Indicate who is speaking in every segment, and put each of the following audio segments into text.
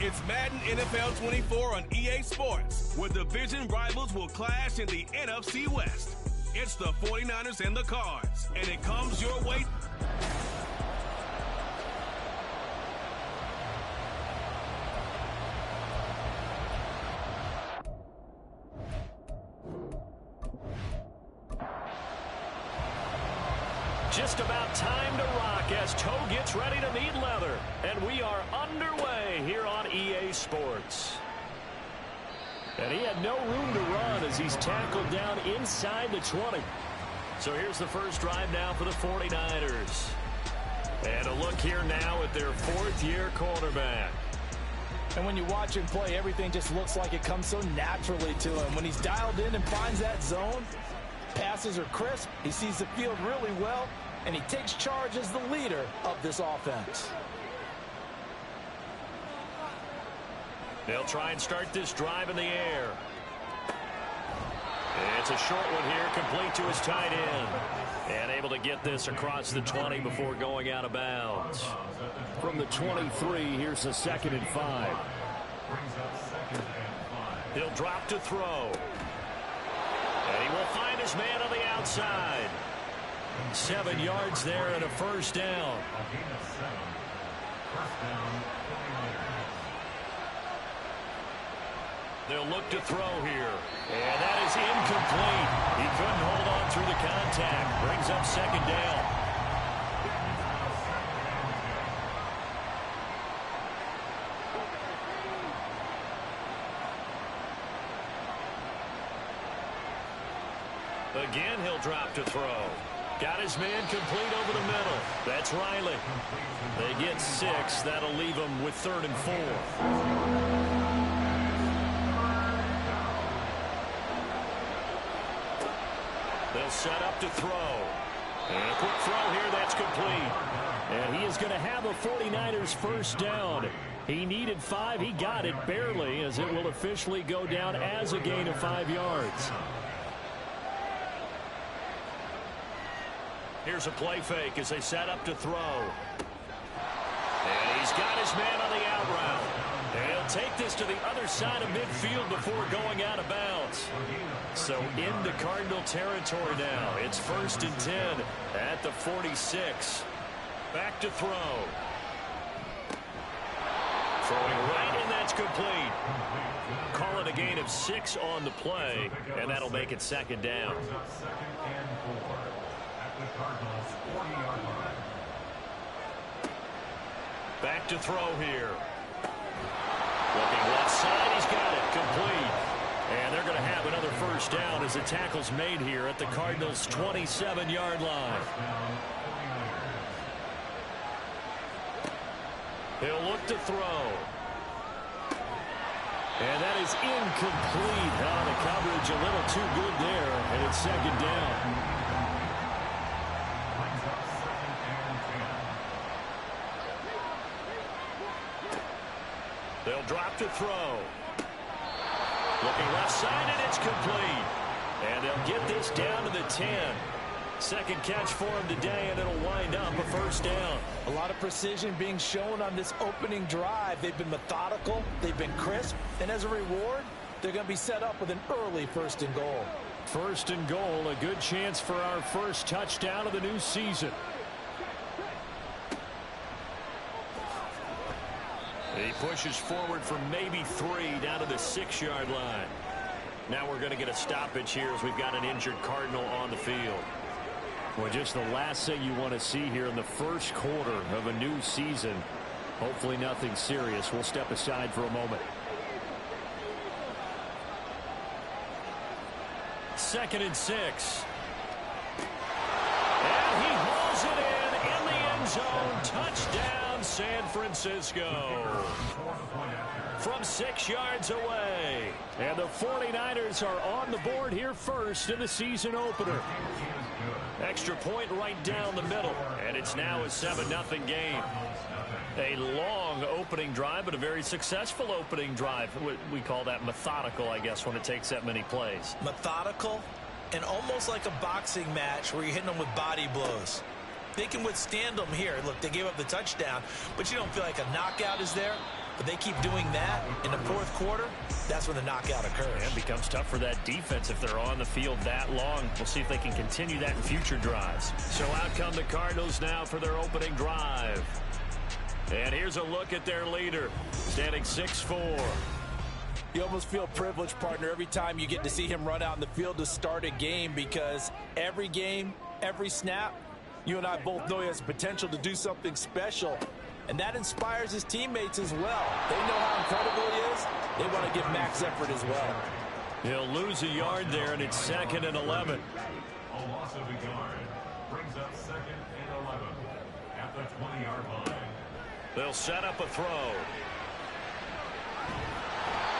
Speaker 1: It's Madden NFL 24 on EA Sports, where division rivals will clash in the NFC West. It's the 49ers and the Cards, and it comes your way.
Speaker 2: Just about time to rock as Toe gets ready to meet leather. And we are underway here on EA Sports. And he had no room to run as he's tackled down inside the 20. So here's the first drive now for the 49ers. And a look here now at their fourth-year quarterback.
Speaker 3: And when you watch him play, everything just looks like it comes so naturally to him. When he's dialed in and finds that zone, passes are crisp, he sees the field really well, and he takes charge as the leader of this offense.
Speaker 2: They'll try and start this drive in the air. It's a short one here, complete to his tight end. And able to get this across the 20 before going out of bounds. From the 23, here's the 2nd and 5. He'll drop to throw. And he will find his man on the outside. 7 yards there and a first down. They'll look to throw here. And that is incomplete. He couldn't hold on through the contact. Brings up 2nd down. Again, he'll drop to throw. Got his man complete over the middle. That's Riley. They get 6. That'll leave them with 3rd and 4. They'll set up to throw. And a quick throw here, that's complete. And he is going to have a 49ers first down. He needed 5. He got it barely, as it will officially go down as a gain of 5 yards. Here's a play fake as they set up to throw. And he's got his man on the out route. And he'll take this to the other side of midfield before going out of bounds. So into Cardinal territory now. It's 1st and 10 at the 46. Back to throw. Throwing right, and that's complete. Call it a gain of 6 on the play, and that'll make it 2nd down. Back to throw here. Looking left side, he's got it, complete. And they're going to have another first down as the tackle's made here at the Cardinals' 27-yard line. He'll look to throw. And that is incomplete. Oh, the coverage a little too good there, and it's 2nd down. They'll drop to throw. Looking left side, and it's complete. And they'll get this down to the 10. 2nd catch for him today, and it'll wind up a first down.
Speaker 3: A lot of precision being shown on this opening drive. They've been methodical, they've been crisp, and as a reward, they're going to be set up with an early 1st and goal.
Speaker 2: 1st and goal, a good chance for our first touchdown of the new season. He pushes forward for maybe 3 down to the 6-yard line. Now we're going to get a stoppage here as we've got an injured Cardinal on the field. Well, just the last thing you want to see here in the first quarter of a new season. Hopefully nothing serious. We'll step aside for a moment. 2nd and 6. And he hauls it in the end zone. Touchdown, San Francisco. From 6 yards away. And the 49ers are on the board here first in the season opener. Extra point right down the middle. And it's now a 7-0 game. A long opening drive, but a very successful opening drive. We call that methodical, I guess, when it takes that many plays.
Speaker 3: Methodical and almost like a boxing match where you're hitting them with body blows. They can withstand them here. Look, they gave up the touchdown, but you don't feel like a knockout is there. But they keep doing that in the fourth quarter, that's when the knockout occurs.
Speaker 2: And it becomes tough for that defense if they're on the field that long. We'll see if they can continue that in future drives. So out come the Cardinals now for their opening drive. And here's a look at their leader, standing 6'4".
Speaker 3: You almost feel privileged, partner, every time you get to see him run out in the field to start a game, because every game, every snap, you and I both know he has the potential to do something special. And that inspires his teammates as well. They know how incredible he is. They want to give max effort as well.
Speaker 2: He'll lose a yard there, and it's 2nd and 11.
Speaker 4: A loss of a yard brings up 2nd and 11 at the 20-yard line.
Speaker 2: They'll set up a throw.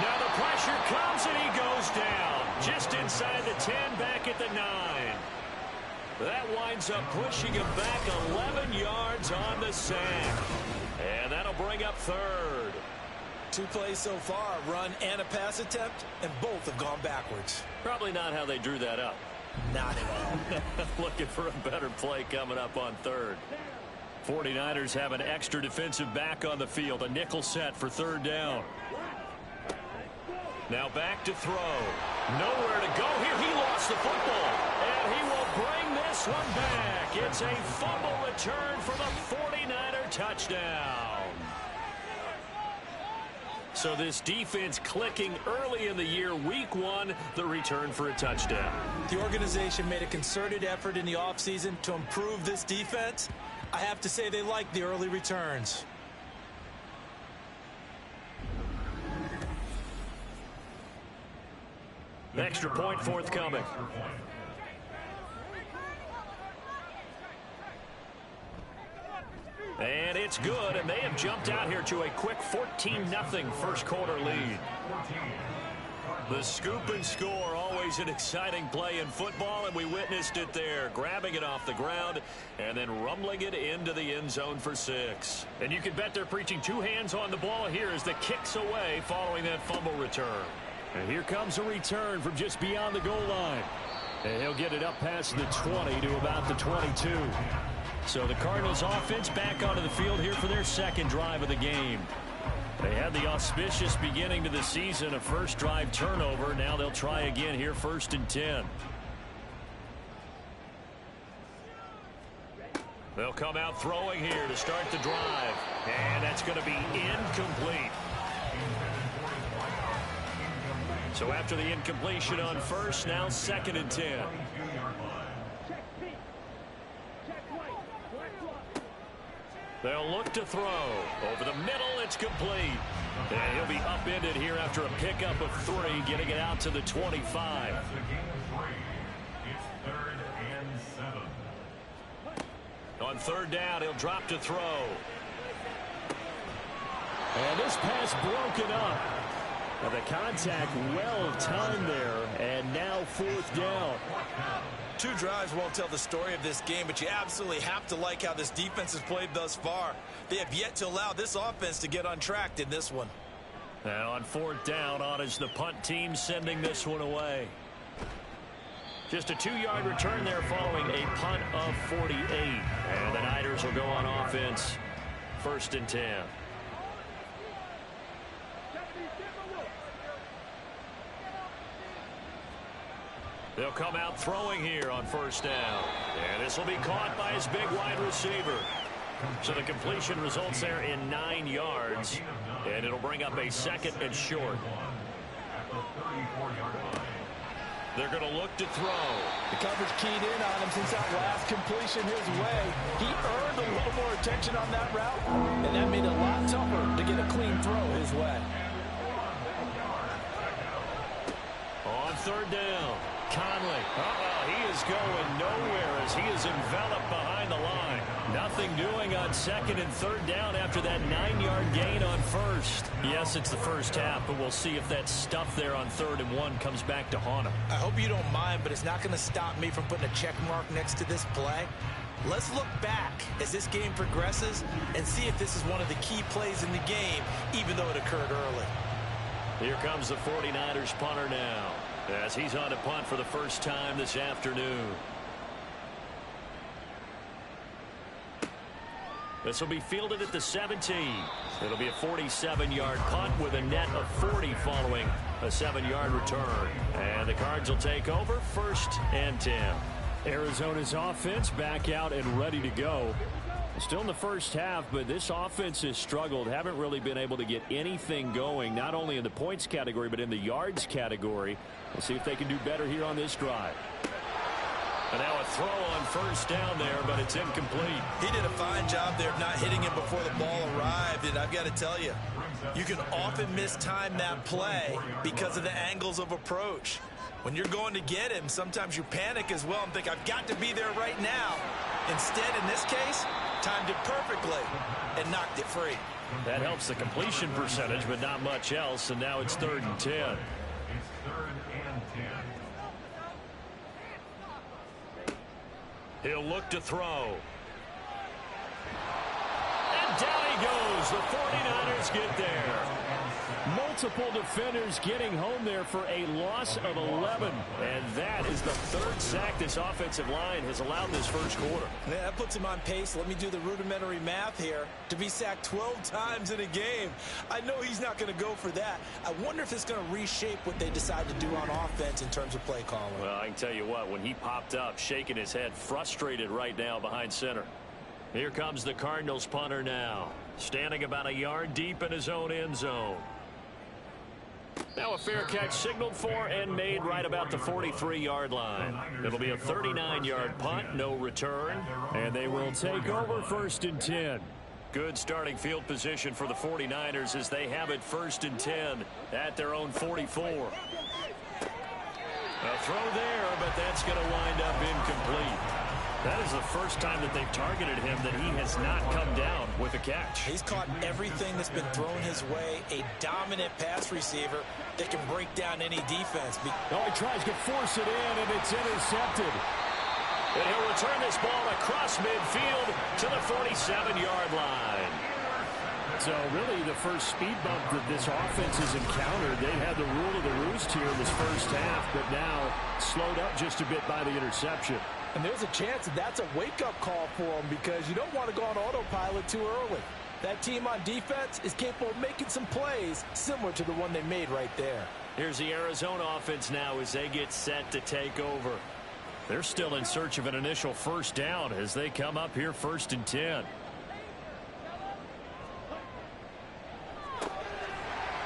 Speaker 2: Now the pressure comes, and he goes down. Just inside the 10, back at the 9. That winds up pushing him back 11 yards on the sack. And that'll bring up 3rd.
Speaker 3: 2 plays so far, a run and a pass attempt, and both have gone backwards.
Speaker 2: Probably not how they drew that up.
Speaker 3: Not at all.
Speaker 2: Looking for a better play coming up on 3rd. 49ers have an extra defensive back on the field. A nickel set for 3rd down. Now back to throw. Nowhere to go here. He lost the football. And he will bring this one back. It's a fumble return for the 49er touchdown. So this defense clicking early in the year. Week 1, the return for a touchdown.
Speaker 3: The organization made a concerted effort in the offseason to improve this defense. I have to say they like the early returns.
Speaker 2: Extra point forthcoming. And it's good, and they have jumped out here to a quick 14-0 first quarter lead. The scoop and score, always an exciting play in football, and we witnessed it there, grabbing it off the ground and then rumbling it into the end zone for 6. And you can bet they're preaching 2 hands on the ball here as the kick's away following that fumble return. And here comes a return from just beyond the goal line. And he'll get it up past the 20 to about the 22. So the Cardinals offense back onto the field here for their 2nd drive of the game. They had the auspicious beginning to the season, a first drive turnover. Now they'll try again here, 1st and 10. They'll come out throwing here to start the drive. And that's going to be incomplete. So after the incompletion on 1st, now 2nd and 10. They'll look to throw. Over the middle, it's complete. And he'll be upended here after a pickup of 3, getting it out to the 25.
Speaker 4: That's a gain of 3. It's 3rd and 7.
Speaker 2: On 3rd down, he'll drop to throw.
Speaker 3: And this pass broken up.
Speaker 2: And the contact well timed there, and now 4th down.
Speaker 3: 2 drives won't tell the story of this game, but you absolutely have to like how this defense has played thus far. They have yet to allow this offense to get untracked in this one.
Speaker 2: And on 4th down, on is the punt team sending this one away. Just a 2-yard return there following a punt of 48. And the Niners will go on offense, 1st and 10. They'll come out throwing here on 1st down. And this will be caught by his big wide receiver. So the completion results there in 9 yards. And it'll bring up a 2nd and short. They're going to look to throw.
Speaker 3: The coverage keyed in on him since that last completion his way. He earned a little more attention on that route, and that made it a lot tougher to get a clean throw his way.
Speaker 2: On 3rd down, Conley. He is going nowhere as he is enveloped behind the line. Nothing doing on 2nd and 3rd down after that 9-yard gain on 1st. Yes, it's the first half, but we'll see if that stuff there on 3rd and 1 comes back to haunt him.
Speaker 3: I hope you don't mind, but it's not going to stop me from putting a check mark next to this play. Let's look back as this game progresses and see if this is one of the key plays in the game, even though it occurred early.
Speaker 2: Here comes the 49ers punter now, as he's on to punt for the first time this afternoon. This will be fielded at the 17. It'll be a 47-yard punt with a net of 40 following a 7-yard return. And the Cards will take over 1st and 10. Arizona's offense back out and ready to go. Still in the first half, but this offense has struggled. Haven't really been able to get anything going, not only in the points category, but in the yards category. We'll see if they can do better here on this drive. And now a throw on 1st down there, but it's incomplete.
Speaker 3: He did a fine job there of not hitting him before the ball arrived, and I've got to tell you, you can often mistime that play because of the angles of approach. When you're going to get him, sometimes you panic as well and think, I've got to be there right now. Instead, in this case, timed it perfectly and knocked it free.
Speaker 2: That helps the completion percentage, but not much else, and now it's 3rd and 10.
Speaker 4: It's 3rd and 10.
Speaker 2: He'll look to throw. And down he goes. The 49ers get there. Multiple defenders getting home there for a loss of 11. And that is the 3rd sack this offensive line has allowed this first quarter.
Speaker 3: Yeah, that puts him on pace. Let me do the rudimentary math here. To be sacked 12 times in a game. I know he's not going to go for that. I wonder if it's going to reshape what they decide to do on offense in terms of play calling.
Speaker 2: Well, I can tell you what, when he popped up, shaking his head, frustrated right now behind center. Here comes the Cardinals punter now, standing about a yard deep in his own end zone. Now a fair catch signaled for and made right about the 43-yard line. It'll be a 39-yard punt, no return, and they will take over 1st and 10. Good starting field position for the 49ers as they have it 1st and 10 at their own 44. A throw there, but that's going to wind up incomplete. That is the first time that they've targeted him that he has not come down with a catch.
Speaker 3: He's caught everything that's been thrown his way. A dominant pass receiver that can break down any defense.
Speaker 2: Oh, he tries to force it in, and it's intercepted. And he'll return this ball across midfield to the 47-yard line. So really the first speed bump that this offense has encountered, they've had the rule of the roost here in this first half, but now slowed up just a bit by the interception.
Speaker 3: And there's a chance that that's a wake-up call for them because you don't want to go on autopilot too early. That team on defense is capable of making some plays similar to the one they made right there.
Speaker 2: Here's the Arizona offense now as they get set to take over. They're still in search of an initial 1st down as they come up here 1st and 10.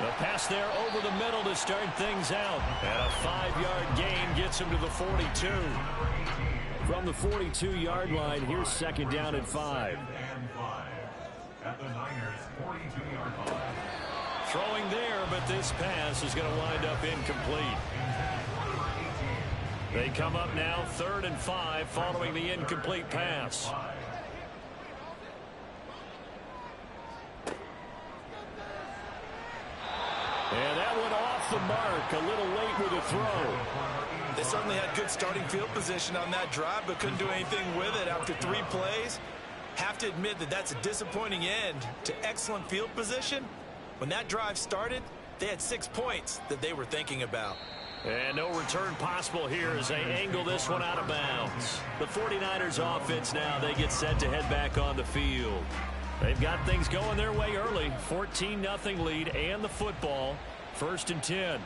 Speaker 2: The pass there over the middle to start things out. And a 5-yard gain gets him to the 42. From the 42-yard line, here's 2nd down and 5.
Speaker 4: At the Niners' 42-yard line.
Speaker 2: Throwing there, but this pass is going to wind up incomplete. They come up now 3rd and 5 following the incomplete pass. And that went off the mark, a little late with a throw.
Speaker 3: They certainly had good starting field position on that drive, but couldn't do anything with it after 3 plays. Have to admit that that's a disappointing end to excellent field position. When that drive started, they had 6 points that they were thinking about.
Speaker 2: And no return possible here as they angle this one out of bounds. The 49ers offense now, they get set to head back on the field. They've got things going their way early. 14-0 lead and the football. 1st and 10.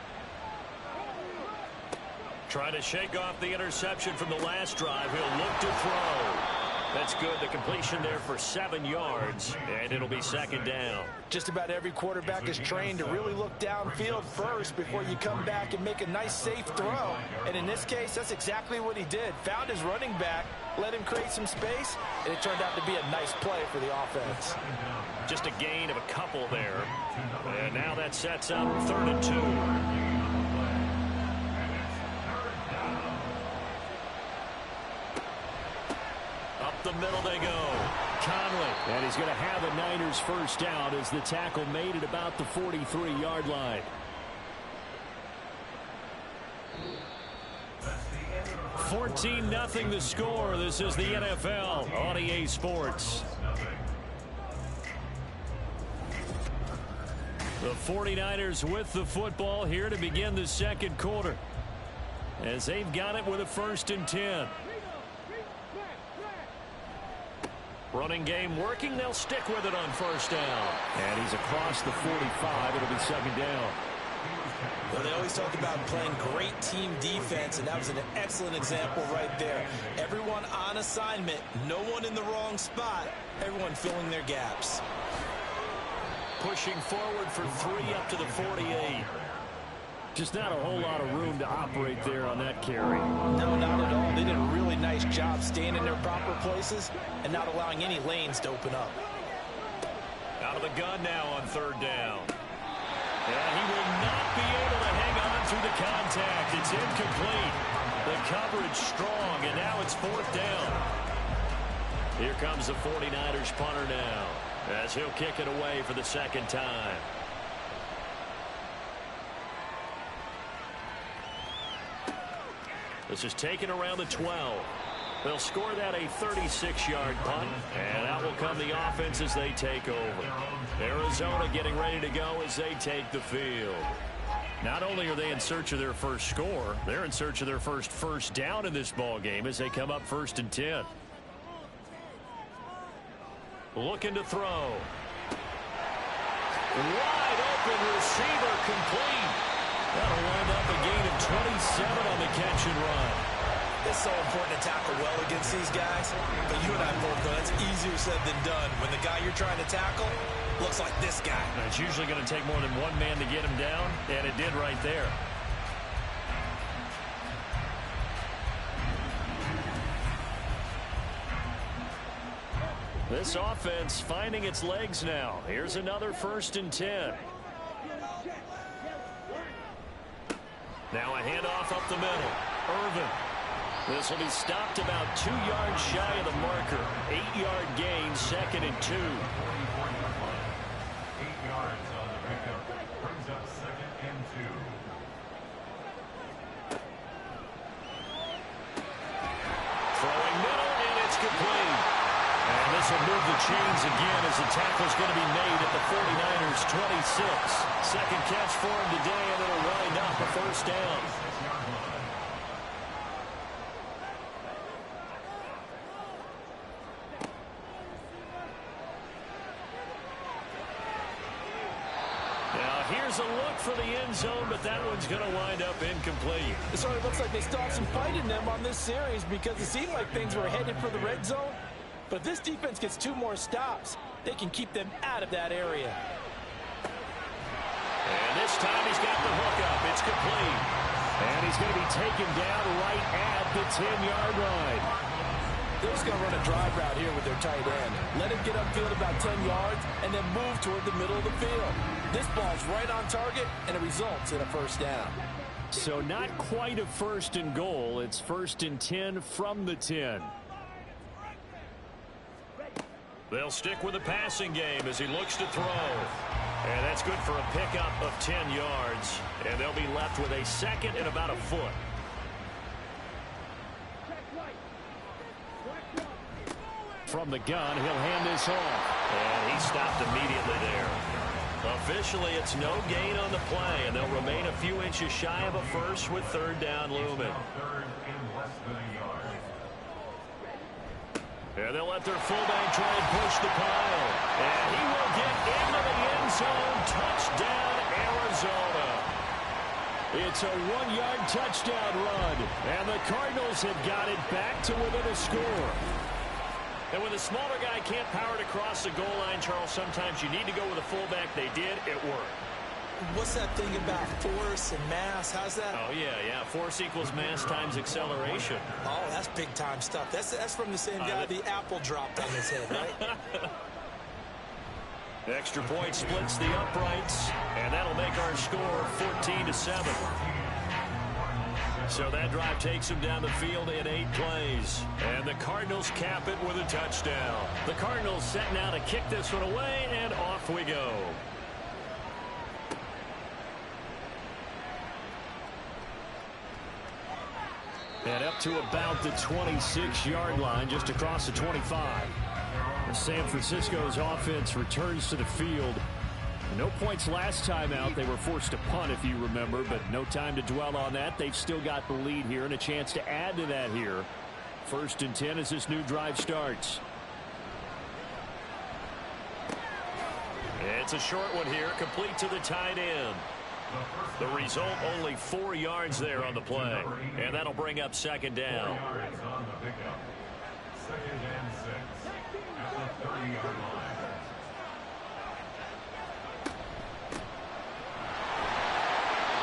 Speaker 2: Trying to shake off the interception from the last drive. He'll look to throw. That's good. The completion there for 7 yards, and it'll be 2nd down.
Speaker 3: Just about every quarterback is trained to really look downfield first before you come back and make a nice, safe throw. And in this case, that's exactly what he did. Found his running back, let him create some space, and it turned out to be a nice play for the offense.
Speaker 2: Just a gain of a couple there. And now that sets up 3rd and 2. The middle they go. Conley. And he's going to have a Niners 1st down as the tackle made at about the 43-yard line. 14-0 the score. This is the NFL on EA Sports. The 49ers with the football here to begin the 2nd quarter. As they've got it with a 1st and 10. Running game working. They'll stick with it on first down. And he's across the 45. It'll be second down.
Speaker 3: Well, they always talk about playing great team defense, and that was an excellent example right there. Everyone on assignment, no one in the wrong spot, everyone filling their gaps.
Speaker 2: Pushing forward for 3 up to the 48. Just not a whole lot of room to operate there on that carry.
Speaker 3: No, not at all. They did a really nice job staying in their proper places and not allowing any lanes to open up.
Speaker 2: Out of the gun now on third down. And he will not be able to hang on through the contact. It's incomplete. The coverage strong, and now it's fourth down. Here comes the 49ers punter now, as he'll kick it away for the second time. This is taken around the 12. They'll score that a 36-yard punt, and out will come the offense as they take over. Arizona getting ready to go as they take the field. Not only are they in search of their first score, they're in search of their first down in this ball game as they come up 1st and 10. Looking to throw. Wide open receiver complete. That'll wind up a gain of 27 on the catch and run.
Speaker 3: It's so important to tackle well against these guys, but you and I both know that's easier said than done. When the guy you're trying to tackle looks like this guy.
Speaker 2: It's usually going to take more than one man to get him down, and it did right there. This offense finding its legs now. Here's another 1st and 10. Now a handoff up the middle. Irvin. This will be stopped about 2 yards shy of the marker. 8-yard gain, 2nd and 2.
Speaker 4: 8 yards on the pickup. Brings up 2nd and 2.
Speaker 2: Throwing middle, and it's complete. And this will move the chains again as the tackle's going to be made at the 49ers' 26. Second catch for him today, and it'll wind up a first down. Here's a look for the end zone, but that one's going to wind up incomplete.
Speaker 3: It sort of looks like they still have some fight in them on this series because it seemed like things were headed for the red zone. But if this defense gets 2 more stops, they can keep them out of that area.
Speaker 2: And this time he's got the hook up. It's complete. And he's going to be taken down right at the 10-yard line.
Speaker 3: They're just going to run a drive route here with their tight end. Let him get upfield about 10 yards and then move toward the middle of the field. This ball's right on target, and it results in a first down.
Speaker 2: So not quite a 1st and goal. It's 1st and 10 from the 10. They'll stick with the passing game as he looks to throw. And that's good for a pickup of 10 yards. And they'll be left with a 2nd and about a foot. From the gun, he'll hand this off. And he stopped immediately there. Officially, it's no gain on the play, and they'll remain a few inches shy of a first with 3rd down looming.
Speaker 4: 3rd and less than a yard.
Speaker 2: And they'll let their fullback try and push the pile. And he will get into the end zone. Touchdown, Arizona. It's a 1-yard touchdown run. And the Cardinals have got it back to within a score. And when the smaller guy can't power it across the goal line, Charles, sometimes you need to go with a fullback. They did. It worked.
Speaker 3: What's that thing about force and mass? How's that?
Speaker 2: Oh, yeah. Force equals mass times acceleration.
Speaker 3: Oh, that's big-time stuff. That's from the same guy the apple dropped on his head, right?
Speaker 2: Extra point splits the uprights, and that'll make our score 14-7. So that drive takes him down the field in 8 plays. And the Cardinals cap it with a touchdown. The Cardinals set now to kick this one away, and off we go. And up to about the 26-yard line, just across the 25. San Francisco's offense returns to the field. No points last time out. They were forced to punt, if you remember, but no time to dwell on that. They've still got the lead here and a chance to add to that here. 1st and 10 as this new drive starts. It's a short one here, complete to the tight end. The result, only 4 yards there on the play. And that'll bring up second down.
Speaker 4: 4 yards on the pickup. 2nd and 6 at the 30-yard line.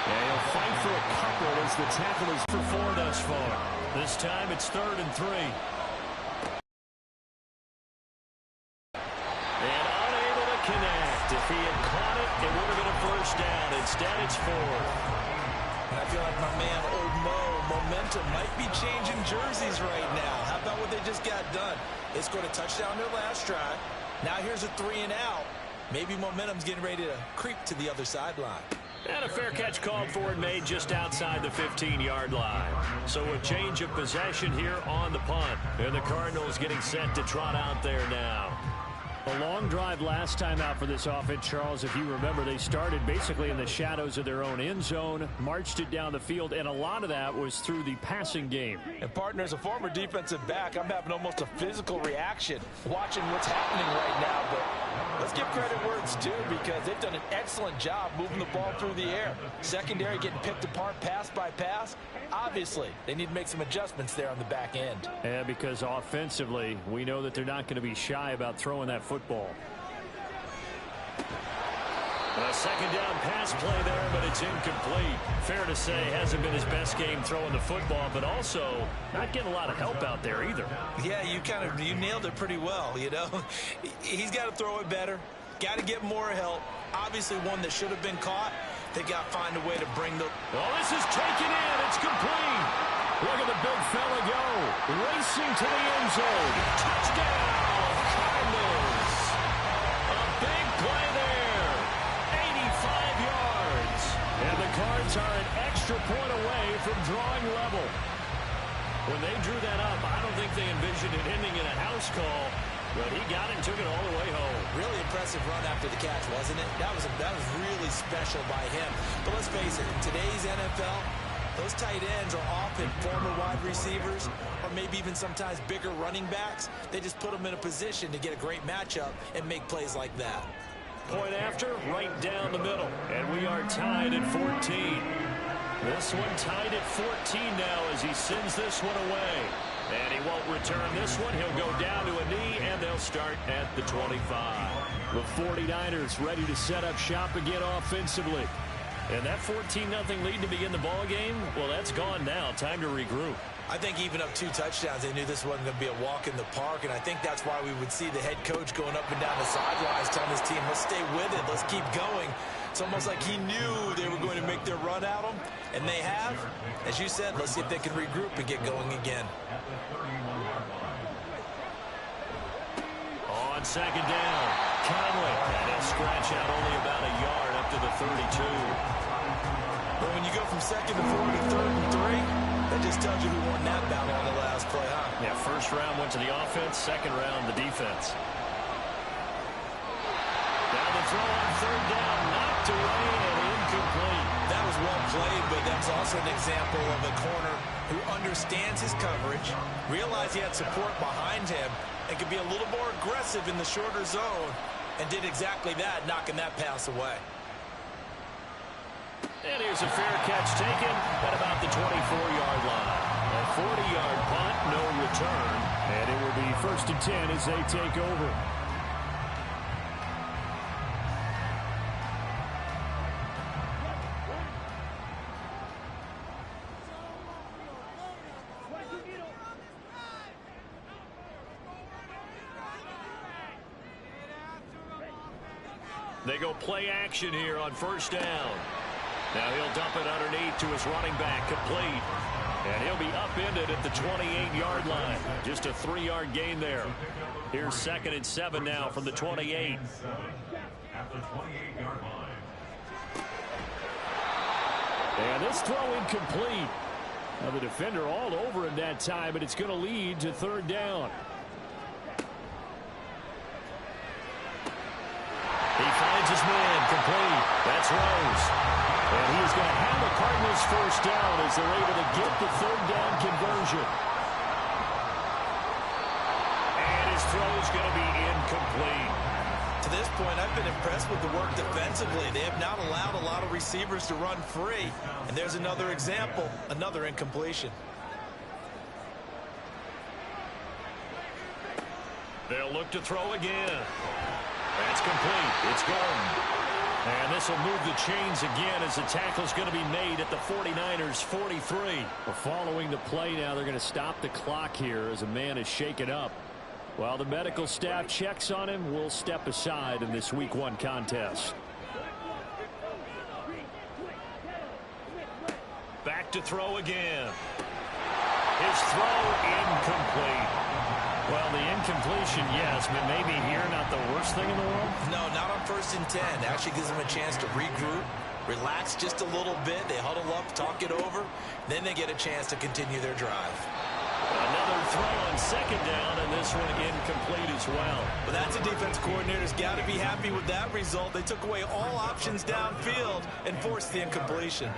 Speaker 2: And he'll fight for a couple as the tackle is for 4 thus far. This time it's 3rd and 3. And unable to connect. If he had caught it, it would have been a first down. Instead, it's 4th.
Speaker 3: And I feel like my man, Old Mo, momentum might be changing jerseys right now. How about what they just got done? They scored a touchdown their last drive. Now here's a 3 and out. Maybe momentum's getting ready to creep to the other sideline.
Speaker 2: And a fair catch called for and made just outside the 15-yard line. So a change of possession here on the punt. And the Cardinals getting set to trot out there now. A long drive last time out for this offense, Charles. If you remember, they started basically in the shadows of their own end zone, marched it down the field, and a lot of that was through the passing game.
Speaker 3: And, partner, as a former defensive back, I'm having almost a physical reaction watching what's happening right now. But let's give credit where it's due because they've done an excellent job moving the ball through the air. Secondary getting picked apart pass by pass. Obviously, they need to make some adjustments there on the back end.
Speaker 2: Yeah, because offensively, we know that they're not going to be shy about throwing that football. A second down pass play there, but it's incomplete. Fair to say, hasn't been his best game throwing the football, but also not getting a lot of help out there either.
Speaker 3: Yeah, you nailed it pretty well, you know. He's got to throw it better, got to get more help. Obviously one that should have been caught. They got to find a way to bring the...
Speaker 2: Oh, this is taken in. It's complete. Look at the big fella go. Racing to the end zone. Touchdown, Cardinals. A big play there. 85 yards. And the Cards are an extra point away from drawing level. When they drew that up, I don't think they envisioned it ending in a house call. But he got it and took it all the way home.
Speaker 3: Really impressive run after the catch, wasn't it? That was really special by him. But let's face it, in today's NFL, those tight ends are often former wide receivers or maybe even sometimes bigger running backs. They just put them in a position to get a great matchup and make plays like that.
Speaker 2: Point after, right down the middle. And we are tied at 14. This one tied at 14 now as he sends this one away. And he won't return this one. He'll go down to a knee, and they'll start at the 25. The 49ers ready to set up shop again offensively. And that 14-0 lead to begin the ball game, well, that's gone now. Time to regroup.
Speaker 3: I think even up 2 touchdowns, they knew this wasn't going to be a walk in the park, and I think that's why we would see the head coach going up and down the sidelines telling his team, let's stay with it, let's keep going. It's almost like he knew they were going to make their run at him, and they have. As you said, let's see if they can regroup and get going again.
Speaker 2: On second down, Conley, and he'll scratch out only about a yard up to the 32.
Speaker 3: But when you go from 2nd to 4 to 3rd and 3, that just tells you who won that battle on the last play, huh?
Speaker 2: Yeah, first round went to the offense, second round the defense. Down the throw on 3rd down, knocked away and incomplete.
Speaker 3: That was well played, but that's also an example of a corner who understands his coverage, realized he had support behind him, and could be a little more aggressive in the shorter zone, and did exactly that, knocking that pass away.
Speaker 2: And here's a fair catch taken at about the 24-yard line. A 40-yard punt, no return. And it will be 1st and 10 as they take over. They go play action here on 1st down. Now he'll dump it underneath to his running back, complete. And he'll be upended at the 28-yard line. Just a 3-yard gain there. Here's 2nd and 7 now from the 28.
Speaker 4: At the 28-yard line.
Speaker 2: And this throw incomplete. Now the defender all over him that time, but it's going to lead to 3rd down. He finds his man, complete. That's Rose. And he is going to have the Cardinals 1st down as they're able to get the 3rd down conversion. And his throw is going to be incomplete.
Speaker 3: To this point, I've been impressed with the work defensively. They have not allowed a lot of receivers to run free. And there's another example, another incompletion.
Speaker 2: They'll look to throw again. That's complete. It's gone. And this will move the chains again as the tackle's going to be made at the 49ers 43.
Speaker 5: Well, following the play now, they're going to stop the clock here as a man is shaken up. While the medical staff checks on him, we'll step aside in this Week 1 contest.
Speaker 2: Back to throw again. His throw incomplete. Well, the incompletion, yes, but maybe here not the worst thing in the world?
Speaker 3: No, not on 1st and 10. Actually gives them a chance to regroup, relax just a little bit. They huddle up, talk it over. Then they get a chance to continue their drive.
Speaker 2: Another throw on 2nd down, and this one incomplete as well.
Speaker 3: But that's a defense coordinator's got to be happy with that result. They took away all options downfield and forced the incompletion.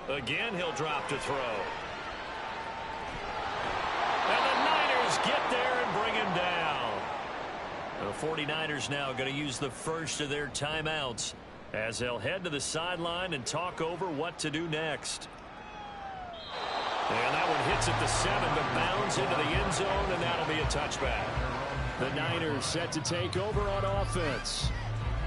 Speaker 2: Again, he'll drop to throw. And the Niners get there and bring him down. The 49ers now going to use the first of their timeouts as they'll head to the sideline and talk over what to do next. And that one hits at the 7, but bounds into the end zone, and that'll be a touchback.
Speaker 5: The Niners set to take over on offense.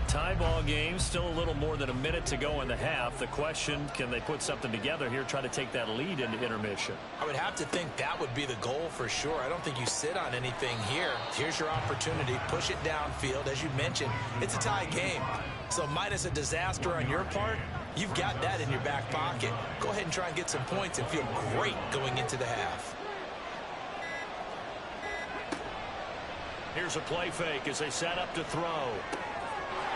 Speaker 2: Tie ball game, still a little more than a minute to go in the half. The question, can they put something together here, try to take that lead into intermission?
Speaker 3: I would have to think that would be the goal for sure. I don't think you sit on anything here. Here's your opportunity. Push it downfield. As you mentioned, it's a tie game. So minus a disaster on your part, you've got that in your back pocket. Go ahead and try and get some points and feel great going into the half.
Speaker 2: Here's a play fake as they set up to throw.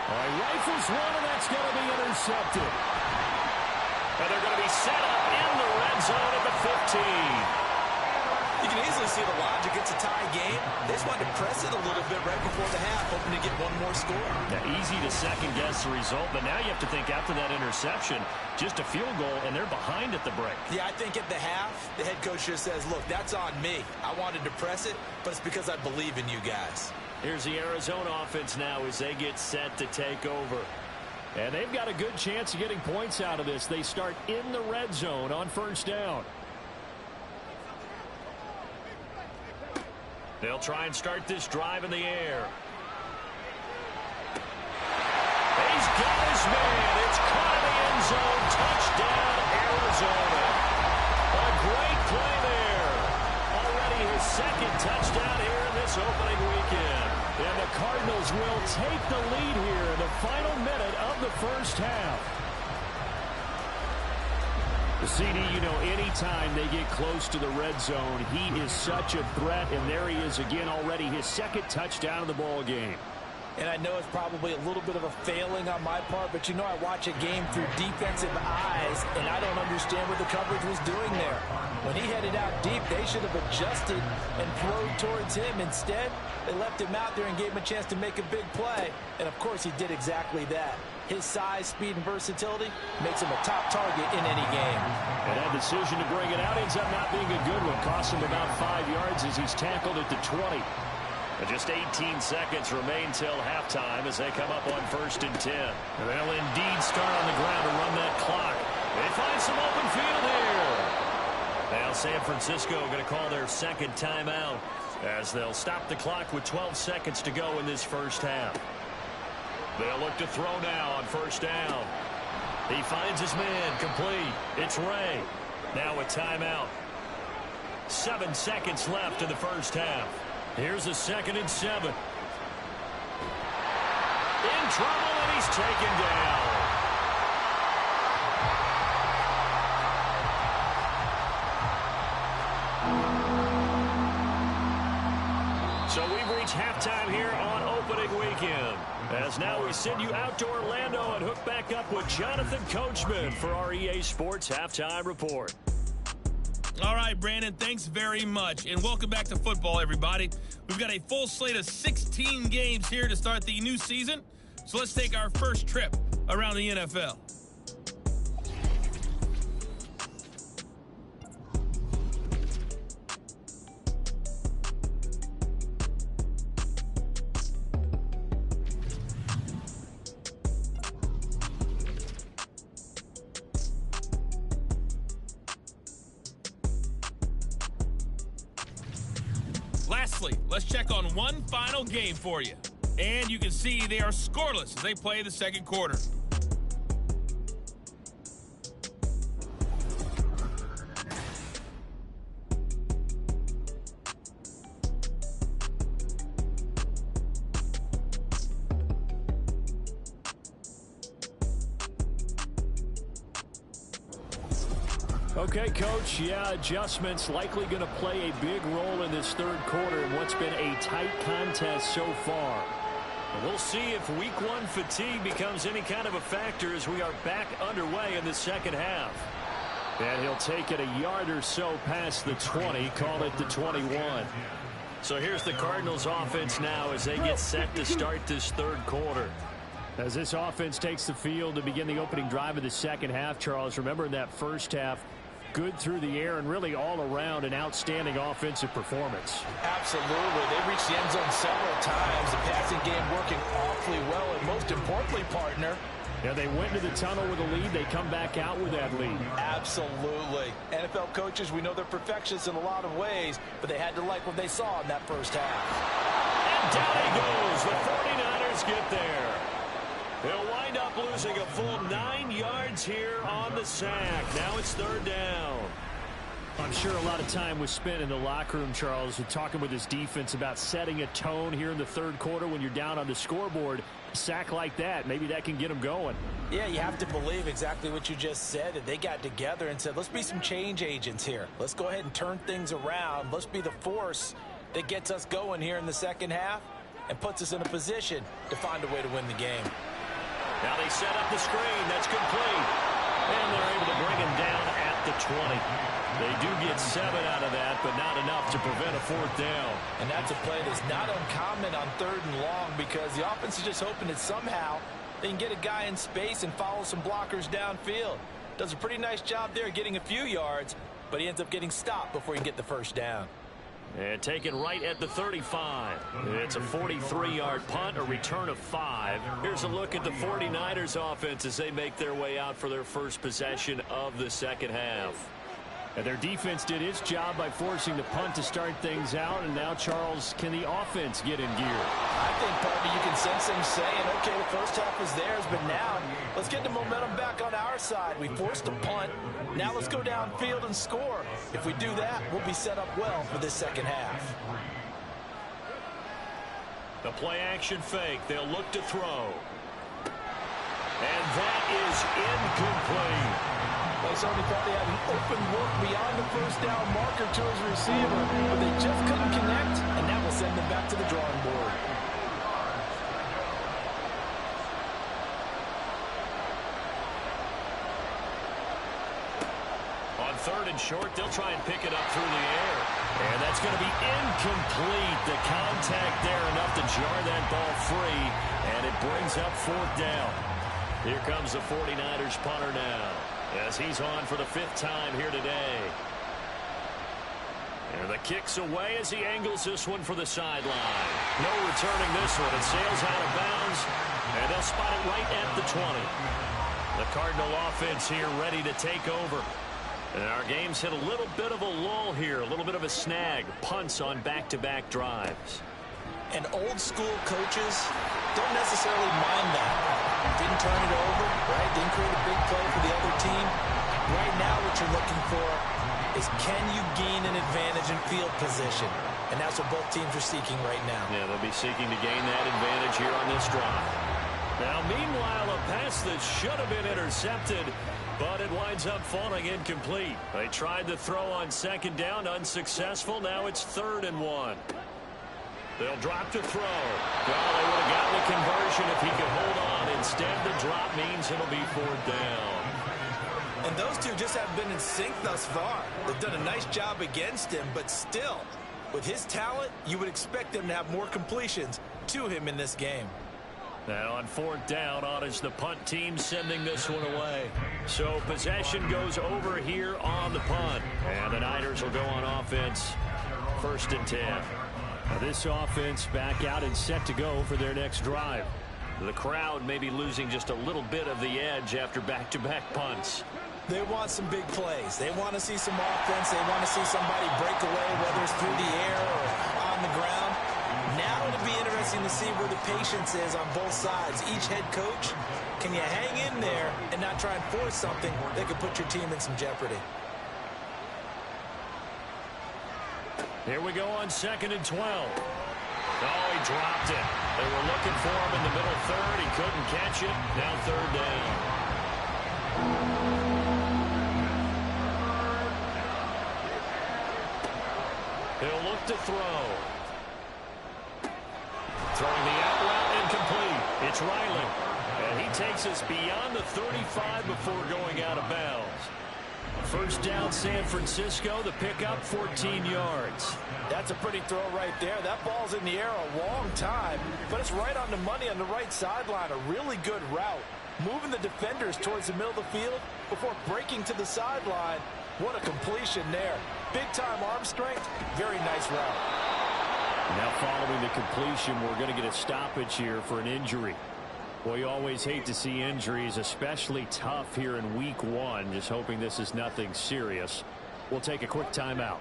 Speaker 5: All right, rifles one, and that's going to be intercepted.
Speaker 2: And they're going to be set up in the red zone at the 15.
Speaker 3: You can easily see the logic. It's a tie game. They just wanted to press it a little bit right before the half, hoping to get one more score.
Speaker 2: Now, easy to second-guess the result, but now you have to think after that interception, just a field goal, and they're behind at the break.
Speaker 3: Yeah, I think at the half, the head coach just says, look, that's on me. I wanted to press it, but it's because I believe in you guys.
Speaker 2: Here's the Arizona offense now as they get set to take over.
Speaker 5: And they've got a good chance of getting points out of this. They start in the red zone on 1st down.
Speaker 2: They'll try and start this drive in the air. He's got his man. It's caught in the end zone. Touchdown, Arizona. A great play there. Already his 2nd touchdown here in this opening weekend. And the Cardinals will take the lead here in the final minute of the 1st half.
Speaker 5: CD, you know, anytime they get close to the red zone, he is such a threat, and there he is again already, his 2nd touchdown of the ball game.
Speaker 3: And I know it's probably a little bit of a failing on my part, but you know I watch a game through defensive eyes, and I don't understand what the coverage was doing there. When he headed out deep, they should have adjusted and thrown towards him. Instead, they left him out there and gave him a chance to make a big play. And, of course, he did exactly that. His size, speed, and versatility makes him a top target in any game.
Speaker 5: And that decision to bring it out ends up not being a good one. Cost him about 5 yards as he's tackled at the 20.
Speaker 2: And just 18 seconds remain till halftime as they come up on 1st and 10. And they'll indeed start on the ground to run that clock. They find some open field here. Now San Francisco going to call their 2nd timeout as they'll stop the clock with 12 seconds to go in this 1st half. They'll look to throw now on 1st down. He finds his man complete. It's Ray. Now a timeout. 7 seconds left in the 1st half. Here's a 2nd and 7. In trouble, and he's taken down. So we've reached halftime here on opening weekend. As now we send you out to Orlando and hook back up with Jonathan Coachman for our EA Sports Halftime Report.
Speaker 1: All right, Brandon, thanks very much. And welcome back to football, everybody. We've got a full slate of 16 games here to start the new season. So let's take our first trip around the NFL. Lastly, let's check on one final game for you. And you can see they are scoreless as they play the second quarter.
Speaker 5: Okay, Coach, yeah, adjustments likely going to play a big role in this third quarter in what's been a tight contest so far.
Speaker 2: We'll see if week one fatigue becomes any kind of a factor as we are back underway in the second half.
Speaker 5: And he'll take it a yard or so past the 20, call it the 21.
Speaker 2: So here's the Cardinals offense now as they get set to start this third quarter.
Speaker 5: As this offense takes the field to begin the opening drive of the second half, Charles, remember in that first half, good through the air and really all around an outstanding offensive performance.
Speaker 3: Absolutely. They reached the end zone several times. The passing game working awfully well. And most importantly, partner,
Speaker 5: yeah, they went to the tunnel with a lead. They come back out with that lead.
Speaker 3: Absolutely. NFL coaches, we know they're perfectionists in a lot of ways, but they had to like what they saw in that first half.
Speaker 2: And down he goes. The 49ers get there. They'll wind up losing a full 9 yards here on the sack. Now it's third down.
Speaker 5: I'm sure a lot of time was spent in the locker room, Charles, talking with his defense about setting a tone here in the third quarter when you're down on the scoreboard. A sack like that, maybe that can get them going.
Speaker 3: Yeah, you have to believe exactly what you just said. That they got together and said, let's be some change agents here. Let's go ahead and turn things around. Let's be the force that gets us going here in the second half and puts us in a position to find a way to win the game.
Speaker 2: Now they set up the screen. That's complete. And they're able to bring him down at the 20. They do get 7 out of that, but not enough to prevent a fourth down.
Speaker 3: And that's a play that's not uncommon on third and long because the offense is just hoping that somehow they can get a guy in space and follow some blockers downfield. Does a pretty nice job there getting a few yards, but he ends up getting stopped before he can get the first down.
Speaker 2: And taken right at the 35. It's a 43-yard punt, a return of 5. Here's a look at the 49ers offense as they make their way out for their first possession of the second half.
Speaker 5: And their defense did its job by forcing the punt to start things out. And now, Charles, can the offense get in gear?
Speaker 3: I think, probably you can sense them saying, okay, the first half was theirs, but now let's get the momentum back on our side. We forced a punt. Now let's go downfield and score. If we do that, we'll be set up well for this second half.
Speaker 2: The play action fake. They'll look to throw. And that is incomplete.
Speaker 3: They certainly thought they had an open look beyond the first down marker to his receiver, but they just couldn't connect, and that will send them back to the drawing board.
Speaker 2: On third and short, they'll try and pick it up through the air. And that's going to be incomplete. The contact there enough to jar that ball free, and it brings up fourth down. Here comes the 49ers punter now, as he's on for the 5th time here today. And the kick's away as he angles this one for the sideline. No returning this one. It sails out of bounds, and they'll spot it right at the 20. The Cardinal offense here ready to take over. And our game's hit a little bit of a lull here, a little bit of a snag. Punts on back-to-back drives.
Speaker 3: And old-school coaches don't necessarily mind that. Didn't turn it over, right? Didn't create a big play for the other team. Right now what you're looking for is can you gain an advantage in field position? And that's what both teams are seeking right now.
Speaker 2: Yeah, they'll be seeking to gain that advantage here on this drive. Now, meanwhile, a pass that should have been intercepted, but it winds up falling incomplete. They tried to throw on second down, unsuccessful. Now it's 3rd and 1. They'll drop to throw. Well, they would have gotten a conversion if he could hold on. Instead, the drop means it'll be 4th down.
Speaker 3: And those two just haven't been in sync thus far. They've done a nice job against him, but still, with his talent, you would expect them to have more completions to him in this game.
Speaker 2: Now on 4th down, on is the punt team sending this one away. So possession goes over here on the punt. And the Niners will go on offense. 1st and 10.
Speaker 5: Now this offense back out and set to go for their next drive.
Speaker 2: The crowd may be losing just a little bit of the edge after back-to-back punts.
Speaker 3: They want some big plays. They want to see some offense. They want to see somebody break away, whether it's through the air or on on the ground. Now it'll be interesting to see where the patience is on both sides. Each head coach, can you hang in there and not try and force something that could put your team in some jeopardy?
Speaker 2: Here we go on 2nd and 12. Oh, he dropped it. They were looking for him in the middle third. He couldn't catch it. Now 3rd down. He'll look to throw. Throwing the out route incomplete. It's Riley. And he takes us beyond the 35 before going out of bounds. 1st down, San Francisco. The pickup, 14 yards.
Speaker 3: That's a pretty throw right there. That ball's in the air a long time, but it's right on the money on the right sideline. A really good route. Moving the defenders towards the middle of the field before breaking to the sideline. What a completion there. Big-time arm strength. Very nice route.
Speaker 5: Now following the completion, we're going to get a stoppage here for an injury. Well, you always hate to see injuries, especially tough here in week 1. Just hoping this is nothing serious. We'll take a quick timeout.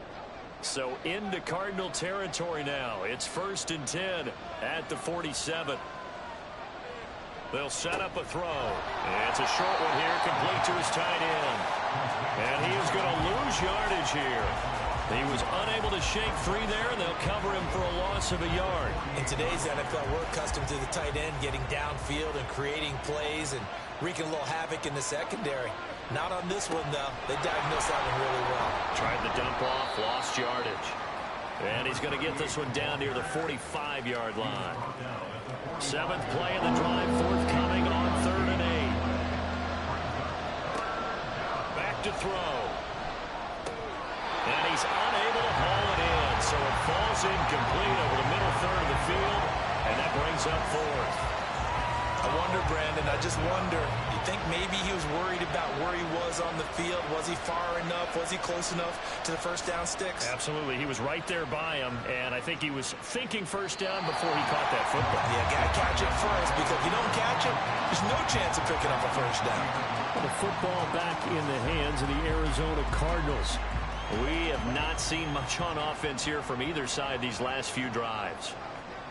Speaker 2: So into Cardinal territory now. It's 1st and 10 at the 47. They'll set up a throw. It's a short one here, complete to his tight end. And he is going to lose yardage here. He was unable to shake free there, and they'll cover him for a loss of a yard.
Speaker 3: In today's NFL, we're accustomed to the tight end getting downfield and creating plays and wreaking a little havoc in the secondary. Not on this one, though. They diagnosed that one really well.
Speaker 2: Tried to dump off, lost yardage. And he's going to get this one down near the 45-yard line. 7th play of the drive, forthcoming on 3rd and 8. Back to throw. And he's unable to haul it in, so it falls incomplete over the middle third of the field, and that brings up 4th.
Speaker 3: I wonder, Brandon, I just wonder, you think maybe he was worried about where he was on the field? Was he far enough? Was he close enough to the first down sticks?
Speaker 5: Absolutely. He was right there by him, and I think he was thinking first down before he caught that football.
Speaker 3: Yeah, got to catch it first, because if you don't catch it, there's no chance of picking up a first down.
Speaker 5: The football back in the hands of the Arizona Cardinals.
Speaker 2: We have not seen much on offense here from either side these last few drives.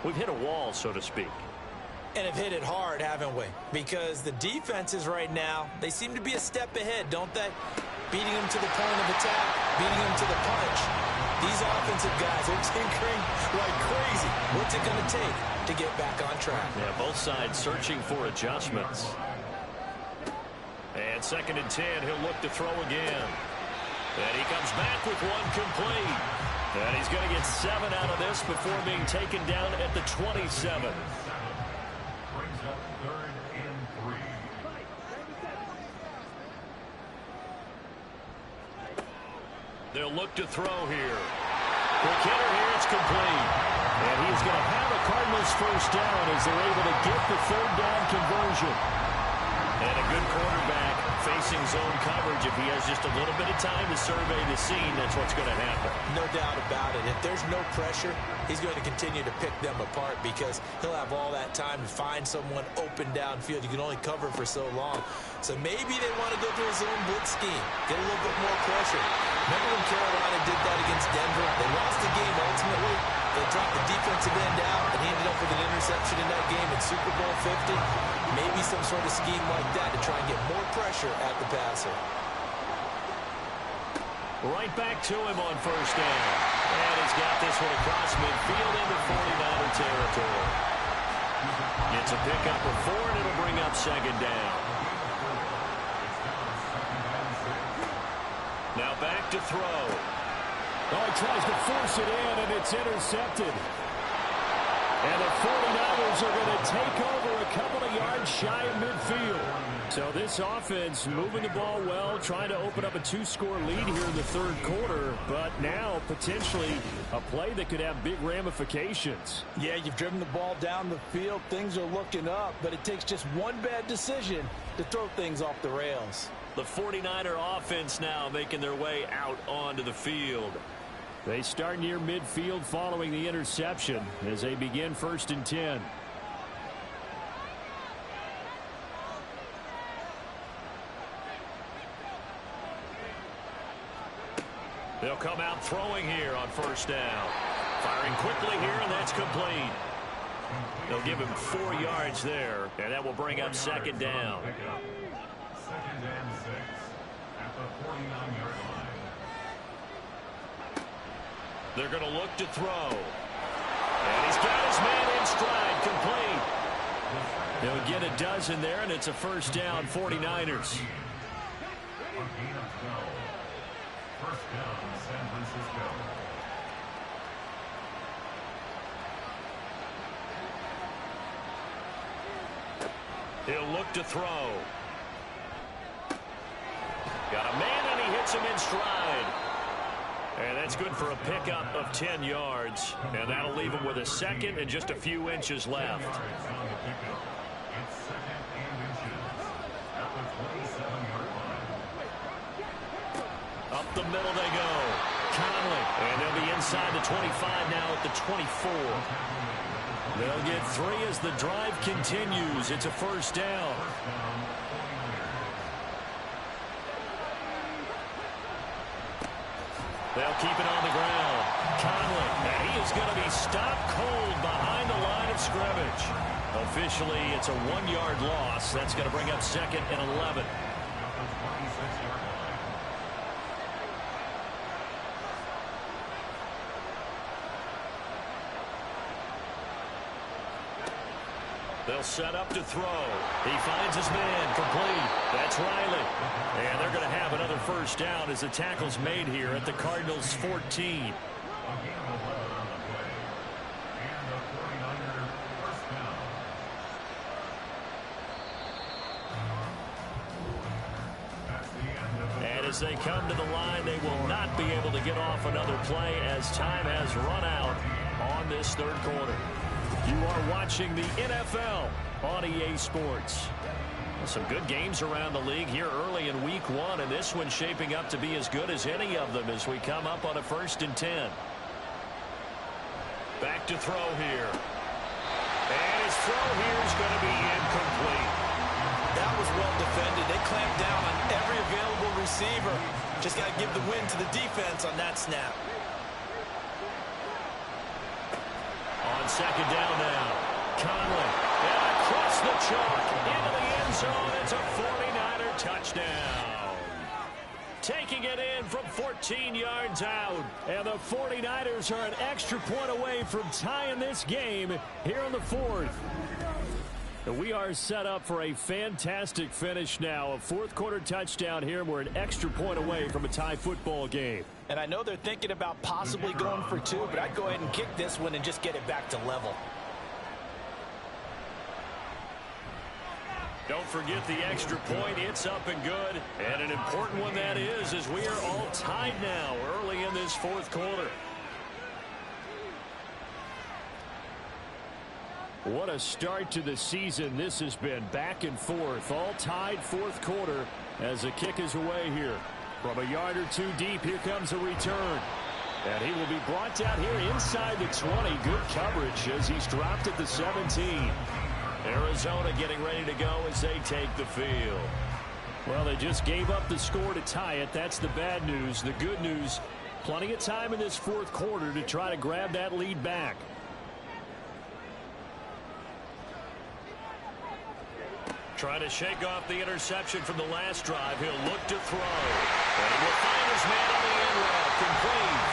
Speaker 2: We've hit a wall, so to speak.
Speaker 3: And have hit it hard, haven't we? Because the defenses right now, they seem to be a step ahead, don't they? Beating them to the point of attack, beating them to the punch. These offensive guys are tinkering like crazy. What's it going to take to get back on track?
Speaker 2: Yeah, both sides searching for adjustments. And 2nd and 10, he'll look to throw again. And he comes back with one complete. And he's going to get 7 out of this before being taken down at the 27.
Speaker 4: Brings up 3rd and 3.
Speaker 2: They'll look to throw here. Quick hitter here, it's complete.
Speaker 5: And he's going to have a Cardinals first down as they're able to get the 3rd down conversion.
Speaker 2: And a good quarterback facing zone coverage. If he has just a little bit of time to survey the scene, that's what's going to happen.
Speaker 3: No doubt about it. If there's no pressure, he's going to continue to pick them apart because he'll have all that time to find someone open downfield. You can only cover for so long. So maybe they want to go to a zone blitz scheme, get a little bit more pressure. Remember when Carolina did that against Denver? They lost the game ultimately. They dropped the defensive end out, and he ended up with an interception in that game in Super Bowl 50. Maybe some sort of scheme like that to try and get more pressure at the passer.
Speaker 2: Right back to him on first down. And he's got this one across midfield into 49er territory. It's a pickup of 4, and it'll bring up 2nd down. Now back to throw.
Speaker 5: Oh, he tries to force it in, and it's intercepted. And the 49ers are going to take over a couple of yards shy of midfield. So this offense moving the ball well, trying to open up a 2-score lead here in the 3rd quarter, but now potentially a play that could have big ramifications.
Speaker 3: Yeah, you've driven the ball down the field. Things are looking up, but it takes just one bad decision to throw things off the rails.
Speaker 2: The 49er offense now making their way out onto the field.
Speaker 5: They start near midfield following the interception as they begin 1st and 10.
Speaker 2: They'll come out throwing here on first down. Firing quickly here, and that's complete. They'll give him 4 yards there, and that will bring up second down.
Speaker 4: Second and 6 at the 49-yard line.
Speaker 2: They're going to look to throw. And he's got his man in stride, complete. They'll get a dozen there, and it's a first down, 49ers.
Speaker 4: First down, San Francisco.
Speaker 2: He'll look to throw. Got a man, and he hits him in stride. And that's good for a pickup of 10 yards. And that'll leave him with a second and just a few inches left.
Speaker 4: It's second and inches at the 27-yard line.
Speaker 2: Up the middle they go. Conley. And they'll be inside the 25 now at the 24. They'll get 3 as the drive continues. It's a first down. They'll keep it on the ground. Conley, and he is going to be stopped cold behind the line of scrimmage. Officially, it's a 1-yard loss. That's going to bring up second and 11. They'll set up to throw. He finds his man, complete. That's Riley. And they're going to have another first down as the tackle's made here at the Cardinals' 14. And as they come to the line, they will not be able to get off another play as time has run out on this third quarter. You are watching the NFL on EA Sports. Some good games around the league here early in week 1, and this one's shaping up to be as good as any of them as we come up on a 1st and 10. Back to throw here. And his throw here is going to be incomplete.
Speaker 3: That was well defended. They clamped down on every available receiver. Just got to give the win to the defense on that snap.
Speaker 2: On second down now. Conley. And across the chalk into the end zone. It's a 49er touchdown. Taking it in from 14 yards out. And the 49ers are an extra point away from tying this game here in the 4th. We are set up for a fantastic finish now. A 4th quarter touchdown here. We're an extra point away from a tie football game.
Speaker 3: And I know they're thinking about possibly going for 2, but I'd go ahead and kick this one and just get it back to level.
Speaker 2: Don't forget the extra point. It's up and good. And an important one that is, as we are all tied now early in this 4th quarter. What a start to the season this has been. Back and forth. All tied 4th quarter as the kick is away here. From a yard or 2 deep, here comes a return. And he will be brought down here inside the 20. Good coverage as he's dropped at the 17. Arizona getting ready to go as they take the field. Well, they just gave up the score to tie it. That's the bad news. The good news, plenty of time in this 4th quarter to try to grab that lead back. Trying to shake off the interception from the last drive. He'll look to throw. And he will find his man on the end route. Complete.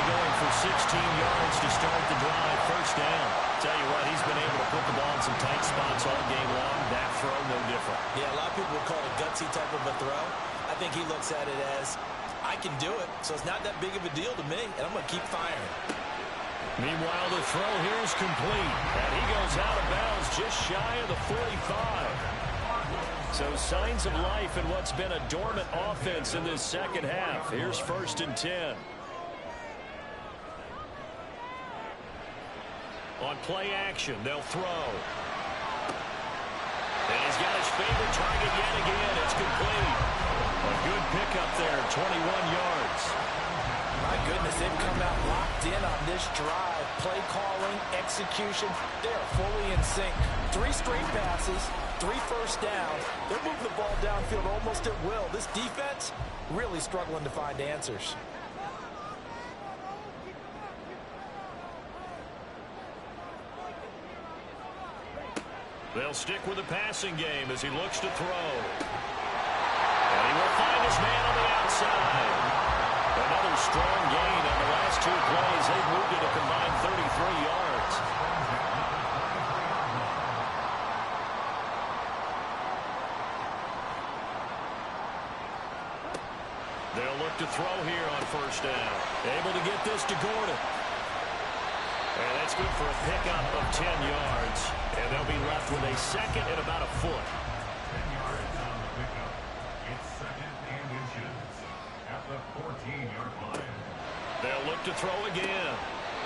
Speaker 2: Going for 16 yards to start the drive. First down. Tell you what, he's been able to put the ball in some tight spots all game long. That throw, no different.
Speaker 3: Yeah, a lot of people would call it a gutsy type of a throw. I think he looks at it as, I can do it, so it's not that big of a deal to me, and I'm going to keep firing.
Speaker 2: Meanwhile, the throw here is complete. And he goes out of bounds just shy of the 45. So signs of life in what's been a dormant offense in this second half. Here's 1st and 10. On play action, they'll throw. And he's got his favorite target yet again. It's complete. A good pickup there, 21 yards.
Speaker 3: My goodness, they've come out locked in on this drive. Play calling, execution, they are fully in sync. 3 straight passes, 3 first downs. They're moving the ball downfield almost at will. This defense really struggling to find answers.
Speaker 2: They'll stick with the passing game as he looks to throw. And he will find his man on the outside. Another strong gain on the last 2 plays. They've moved it a combined 33 yards. They'll look to throw here on first down. Able to get this to Gordon. And that's good for a pickup of 10 yards. And they'll be left with a second and about a foot.
Speaker 4: 10 yards on the pickup. It's second and inches at the 14-yard line.
Speaker 2: They'll look to throw again.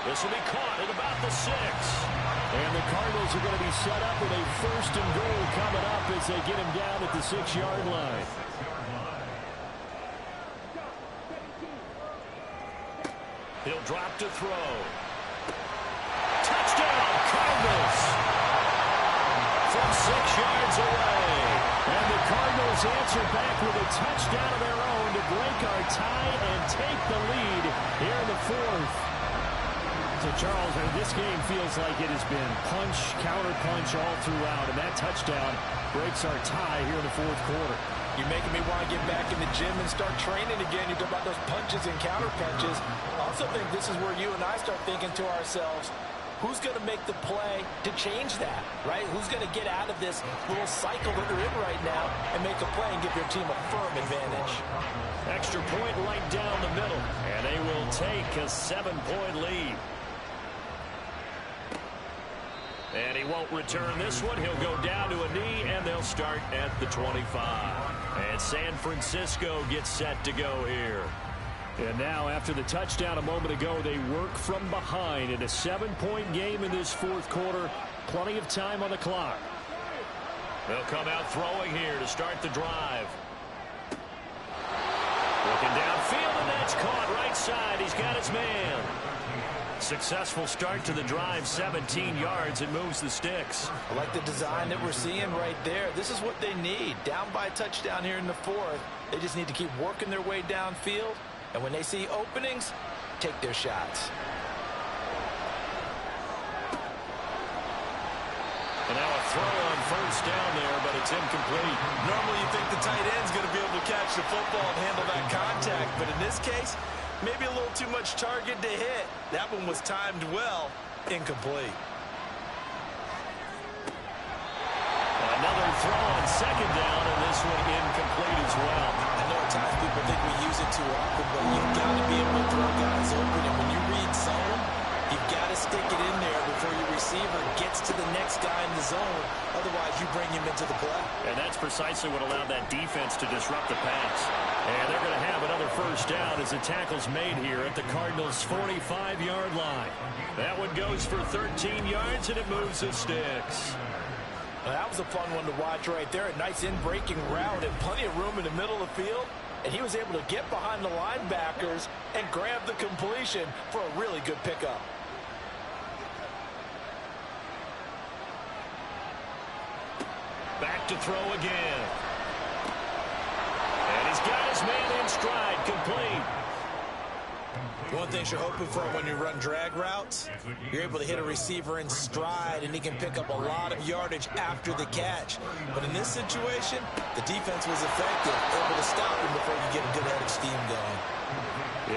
Speaker 2: This will be caught at about the 6.
Speaker 5: And the Cardinals are going to be set up with a first and goal coming up as they get him down at the 6-yard line.
Speaker 2: He'll drop to throw. Touchdown, Cardinals! From 6 yards away.
Speaker 5: And the Cardinals answer back with a touchdown of their own to break our tie and take the lead here in the 4th. So, Charles, this game feels like it has been punch, counter punch all throughout, and that touchdown breaks our tie here in the 4th quarter.
Speaker 3: You're making me want to get back in the gym and start training again. You talk about those punches and counter punches. I also think this is where you and I start thinking to ourselves, who's going to make the play to change that, right? Who's going to get out of this little cycle that they're in right now and make a play and give their team a firm advantage?
Speaker 2: Extra point right down the middle, and they will take a 7-point lead. And he won't return this one. He'll go down to a knee, and they'll start at the 25. And San Francisco gets set to go here.
Speaker 5: And now, after the touchdown a moment ago, they work from behind in a 7-point game in this 4th quarter. Plenty of time on the clock.
Speaker 2: They'll come out throwing here to start the drive. Looking downfield, and that's caught right side. He's got his man. Successful start to the drive, 17 yards, and moves the sticks.
Speaker 3: I like the design that we're seeing right there. This is what they need. Down by a touchdown here in the 4th. They just need to keep working their way downfield. And when they see openings, take their shots.
Speaker 2: And now a throw on first down there, but it's incomplete.
Speaker 3: Normally you think the tight end's going to be able to catch the football and handle that contact. But in this case, maybe a little too much target to hit. That one was timed well. Incomplete.
Speaker 2: Another throw on second down, and this one incomplete as well.
Speaker 3: I know at times people think we use it too often, but you've got to be able to throw guys open. And when you read zone, you've got to stick it in there before your receiver gets to the next guy in the zone. Otherwise, you bring him into the play.
Speaker 2: And that's precisely what allowed that defense to disrupt the pass. And they're going to have another first down as the tackle's made here at the Cardinals' 45-yard line. That one goes for 13 yards, and it moves the sticks.
Speaker 3: Well, that was a fun one to watch right there. A nice in-breaking route and plenty of room in the middle of the field. And he was able to get behind the linebackers and grab the completion for a really good pickup.
Speaker 2: Back to throw again. And he's got his man in stride, complete.
Speaker 3: One thing you're hoping for when you run drag routes, you're able to hit a receiver in stride, and he can pick up a lot of yardage after the catch. But in this situation, the defense was effective, able to stop him before you get a good head of steam going.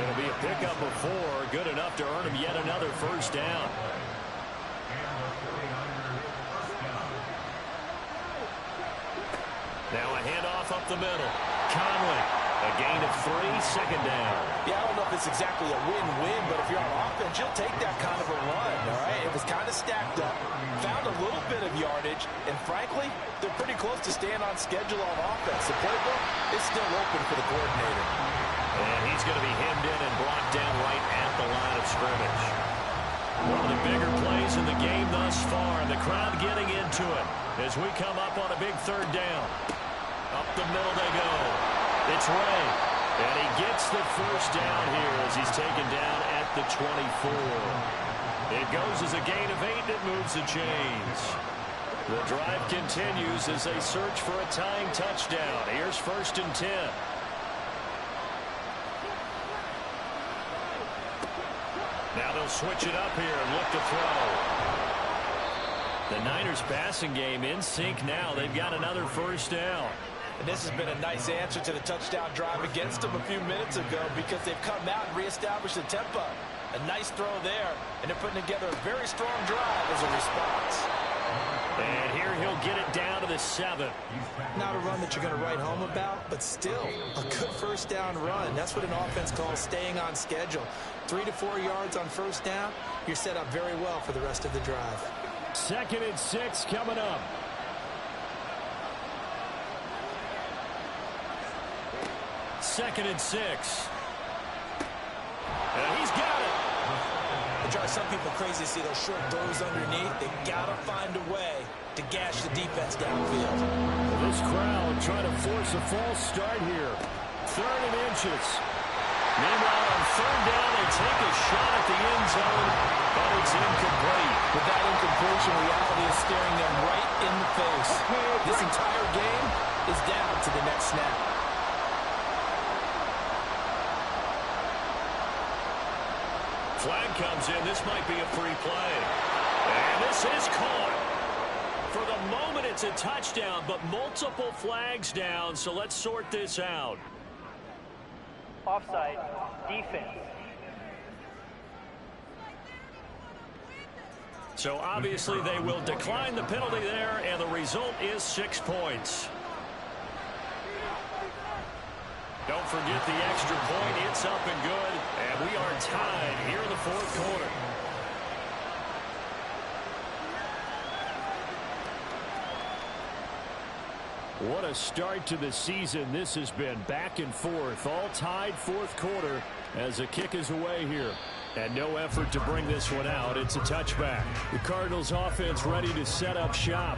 Speaker 2: It'll be a pickup of 4, good enough to earn him yet another first down. Now a handoff up the middle. Conley, a gain of 3, second down.
Speaker 3: Yeah, I don't know if it's exactly a win-win, but if you're on offense, you'll take that kind of a run, all right? It was kind of stacked up, found a little bit of yardage, and frankly, they're pretty close to staying on schedule on offense. The playbook is still open for the coordinator.
Speaker 2: And he's going to be hemmed in and brought down right at the line of scrimmage. One of the bigger plays in the game thus far, and the crowd getting into it as we come up on a big third down. Up the middle they go. It's Ray. And he gets the first down here as he's taken down at the 24. It goes as a gain of 8, and it moves the chains. The drive continues as they search for a tying touchdown. Here's 1st and 10. Now they'll switch it up here and look to throw. The Niners passing game in sync now. They've got another first down.
Speaker 3: And this has been a nice answer to the touchdown drive against them a few minutes ago because they've come out and reestablished the tempo. A nice throw there, and they're putting together a very strong drive as a response.
Speaker 2: And here he'll get it down to the 7.
Speaker 3: Not a run that you're going to write home about, but still a good first down run. That's what an offense calls staying on schedule. 3 to 4 yards on first down, you're set up very well for the rest of the drive.
Speaker 5: 2nd and 6 coming up.
Speaker 2: Second and 6. And he's got it.
Speaker 3: It drives some people crazy to see those short throws underneath. They got to find a way to gash the defense downfield.
Speaker 5: This crowd trying to force a false start here. 3rd and inches.
Speaker 2: Meanwhile, on 3rd down, they take a shot at the end zone, but it's incomplete.
Speaker 3: With that incompletion, reality is staring them right in the face. This entire game is down to the next snap.
Speaker 2: Flag comes in. This might be a free play. And this is caught. For the moment, it's a touchdown, but multiple flags down, so let's sort this out.
Speaker 6: Offside, defense.
Speaker 2: So obviously they will decline the penalty there, and the result is 6 points. Don't forget the extra point. It's up and good, and we are tied here in the 4th quarter.
Speaker 5: What a start to the season this has been. Back and forth, all tied 4th quarter as the kick is away here. And no effort to bring this one out. It's a touchback. The Cardinals offense ready to set up shop.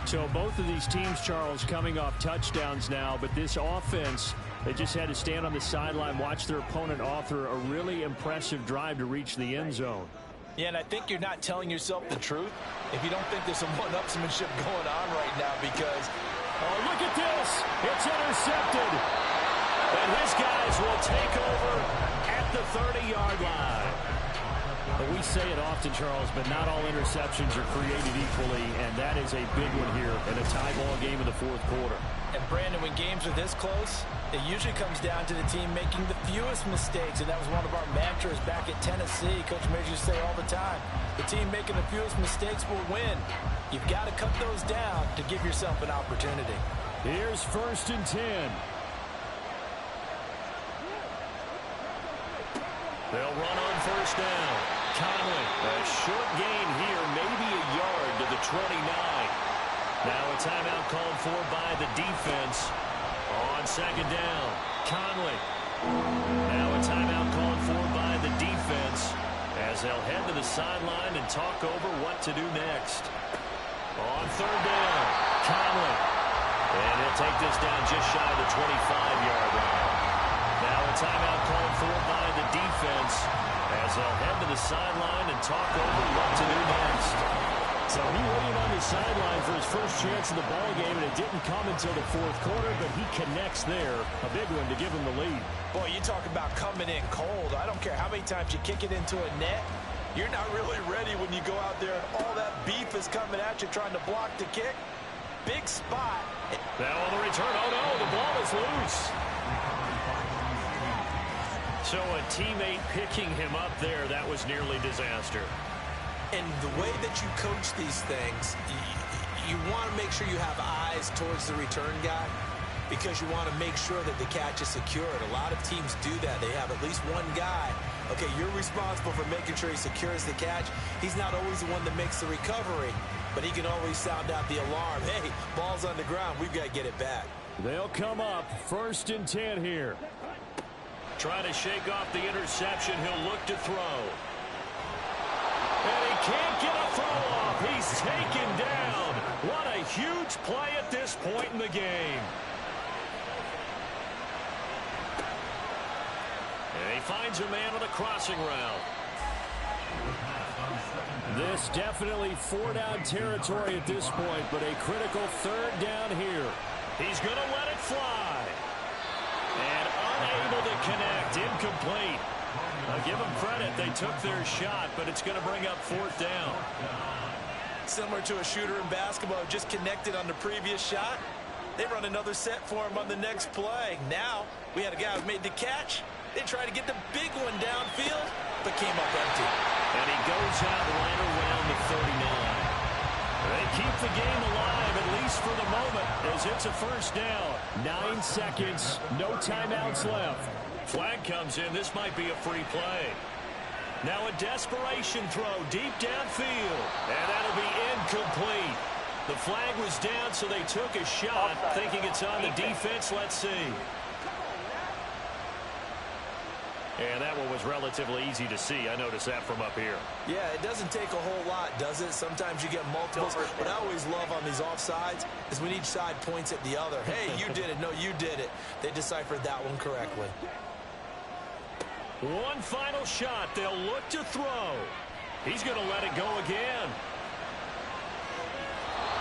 Speaker 5: So both of these teams, Charles, coming off touchdowns now, but this offense, they just had to stand on the sideline, watch their opponent author a really impressive drive to reach the end zone.
Speaker 3: Yeah, and I think you're not telling yourself the truth if you don't think there's some one-upsmanship going on right now because...
Speaker 5: Oh, look at this. It's intercepted.
Speaker 2: And his guys will take over at the 30-yard line.
Speaker 5: But we say it often, Charles, but not all interceptions are created equally, and that is a big one here in a tie ball game in the 4th quarter.
Speaker 3: And, Brandon, when games are this close, it usually comes down to the team making the fewest mistakes, and that was one of our mantras back at Tennessee. Coach Major used to say all the time, the team making the fewest mistakes will win. You've got to cut those down to give yourself an opportunity.
Speaker 5: Here's 1st and 10.
Speaker 2: They'll run on 1st down. Conley, a short gain here, maybe a yard to the 29. Now a timeout called for by the defense on 2nd down. Conley. Now a timeout called for by the defense as they'll head to the sideline and talk over what to do next. On 3rd down, Conley. And he'll take this down just shy of the 25-yard line. Now a timeout called for by the defense as they'll head to the sideline and talk over what to do next.
Speaker 5: So he waited on the sideline for his first chance of the ball game, and it didn't come until the 4th quarter, but he connects there. A big one to give him the lead.
Speaker 3: Boy, you talk about coming in cold. I don't care how many times you kick it into a net. You're not really ready when you go out there and all that beef is coming at you trying to block the kick. Big spot.
Speaker 2: Now on the return, oh no, the ball is loose. So a teammate picking him up there, that was nearly disaster.
Speaker 3: And the way that you coach these things, you want to make sure you have eyes towards the return guy because you want to make sure that the catch is secured. A lot of teams do that. They have at least one guy. Okay, you're responsible for making sure he secures the catch. He's not always the one that makes the recovery, but he can always sound out the alarm. Hey, ball's on the ground. We've got to get it back.
Speaker 5: They'll come up 1st and 10 here.
Speaker 2: Trying to shake off the interception. He'll look to throw. And he can't get a throw off. He's taken down. What a huge play at this point in the game. And he finds a man on the crossing route.
Speaker 5: This definitely 4-down territory at this point, but a critical 3rd down here.
Speaker 2: He's going to let it fly. And unable to connect. Incomplete. I'll give them credit. They took their shot, but it's going to bring up 4th down.
Speaker 3: Similar to a shooter in basketball, just connected on the previous shot. They run another set for him on the next play. Now, we had a guy who made the catch. They tried to get the big one downfield, but came up empty.
Speaker 2: And he goes out right around the 39. They keep the game alive, at least for the moment, as it's a first down.
Speaker 5: 9 seconds, no timeouts left.
Speaker 2: Flag comes in. This might be a free play. Now a desperation throw deep downfield. And that'll be incomplete. The flag was down, so they took a shot, thinking it's on the defense. Let's see. And that one was relatively easy to see. I noticed that from up here.
Speaker 3: Yeah, it doesn't take a whole lot, does it? Sometimes you get multiples. What I always love on these offsides is when each side points at the other. Hey, you did it. No, you did it. They deciphered that one correctly.
Speaker 2: One final shot. They'll look to throw. He's going to let it go again.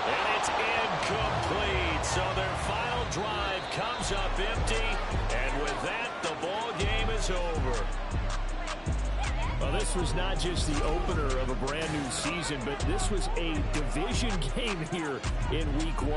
Speaker 2: And it's incomplete. So their final drive comes up empty. And with that, the ball game is over.
Speaker 5: Well, this was not just the opener of a brand new season, but this was a division game here in week 1.